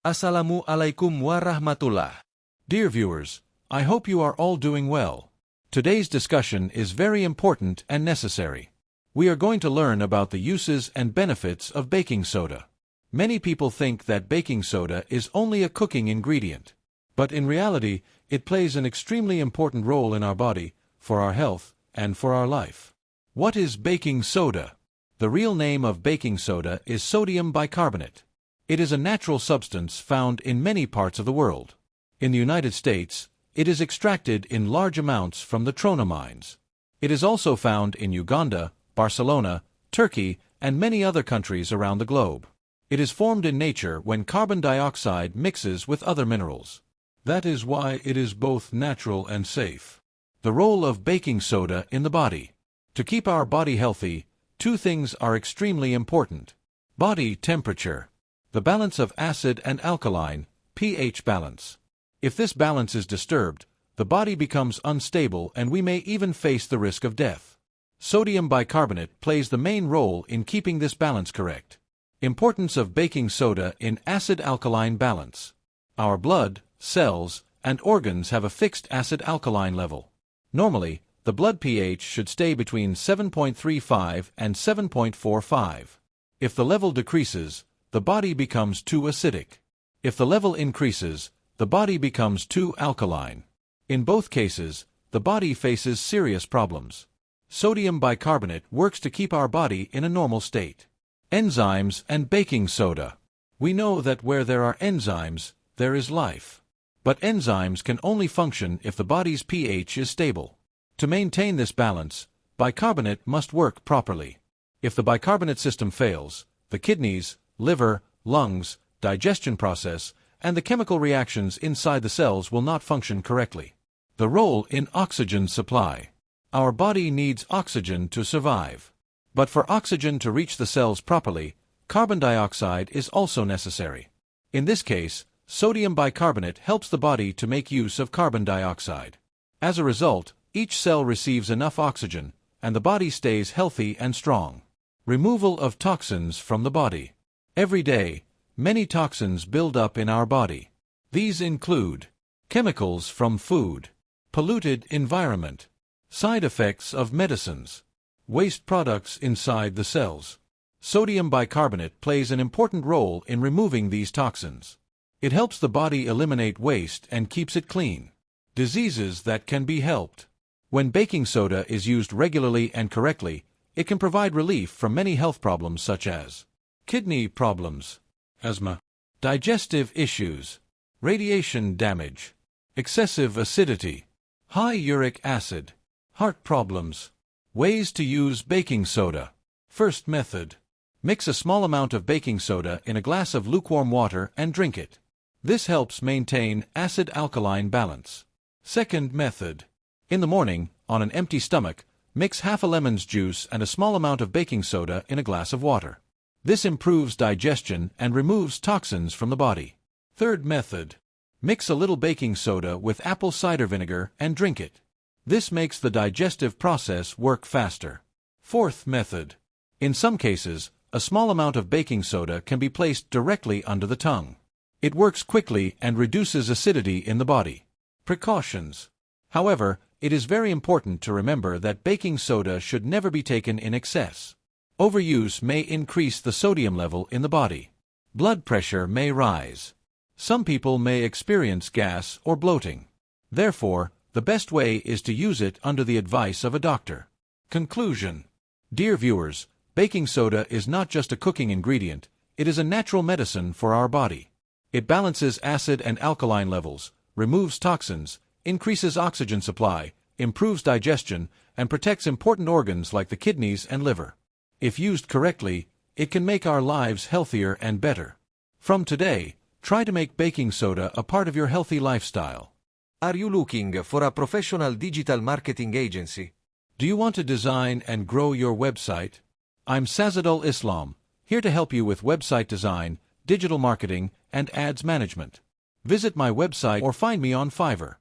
Assalamu Alaikum wa Rahmatullah. Dear viewers, I hope you are all doing well. Today's discussion is very important and necessary. We are going to learn about the uses and benefits of baking soda. Many people think that baking soda is only a cooking ingredient. But in reality, it plays an extremely important role in our body, for our health, and for our life. What is baking soda? The real name of baking soda is sodium bicarbonate. It is a natural substance found in many parts of the world. In the United States, it is extracted in large amounts from the Trona mines. It is also found in Uganda, Barcelona, Turkey, and many other countries around the globe. It is formed in nature when carbon dioxide mixes with other minerals. That is why it is both natural and safe. The role of baking soda in the body. To keep our body healthy, two things are extremely important. Body temperature. The balance of acid and alkaline, pH balance. If this balance is disturbed, the body becomes unstable and we may even face the risk of death. Sodium bicarbonate plays the main role in keeping this balance correct. Importance of baking soda in acid-alkaline balance. Our blood, cells, and organs have a fixed acid-alkaline level. Normally, the blood pH should stay between 7.35 and 7.45. If the level decreases, the body becomes too acidic. If the level increases, the body becomes too alkaline. In both cases, the body faces serious problems. Sodium bicarbonate works to keep our body in a normal state. Enzymes and baking soda. We know that where there are enzymes, there is life. But enzymes can only function if the body's pH is stable. To maintain this balance, bicarbonate must work properly. If the bicarbonate system fails, the kidneys, liver, lungs, digestion process, and the chemical reactions inside the cells will not function correctly. The role in oxygen supply. Our body needs oxygen to survive. But for oxygen to reach the cells properly, carbon dioxide is also necessary. In this case, sodium bicarbonate helps the body to make use of carbon dioxide. As a result, each cell receives enough oxygen, and the body stays healthy and strong. Removal of toxins from the body. Every day, many toxins build up in our body. These include chemicals from food, polluted environment, side effects of medicines, waste products inside the cells. Sodium bicarbonate plays an important role in removing these toxins. It helps the body eliminate waste and keeps it clean. Diseases that can be helped. When baking soda is used regularly and correctly, it can provide relief from many health problems such as kidney problems, asthma, digestive issues, radiation damage, excessive acidity, high uric acid, heart problems. Ways to use baking soda. First method. Mix a small amount of baking soda in a glass of lukewarm water and drink it. This helps maintain acid-alkaline balance. Second method. In the morning, on an empty stomach, mix half a lemon's juice and a small amount of baking soda in a glass of water. This improves digestion and removes toxins from the body. Third method. Mix a little baking soda with apple cider vinegar and drink it. This makes the digestive process work faster. Fourth method. In some cases, a small amount of baking soda can be placed directly under the tongue. It works quickly and reduces acidity in the body. Precautions. However, it is very important to remember that baking soda should never be taken in excess. Overuse may increase the sodium level in the body. Blood pressure may rise. Some people may experience gas or bloating. Therefore, the best way is to use it under the advice of a doctor. Conclusion. Dear viewers, baking soda is not just a cooking ingredient, it is a natural medicine for our body. It balances acid and alkaline levels, removes toxins, increases oxygen supply, improves digestion, and protects important organs like the kidneys and liver. If used correctly, it can make our lives healthier and better. From today, try to make baking soda a part of your healthy lifestyle. Are you looking for a professional digital marketing agency? Do you want to design and grow your website? I'm Sazzadul Islam, here to help you with website design, digital marketing, and ads management. Visit my website or find me on Fiverr.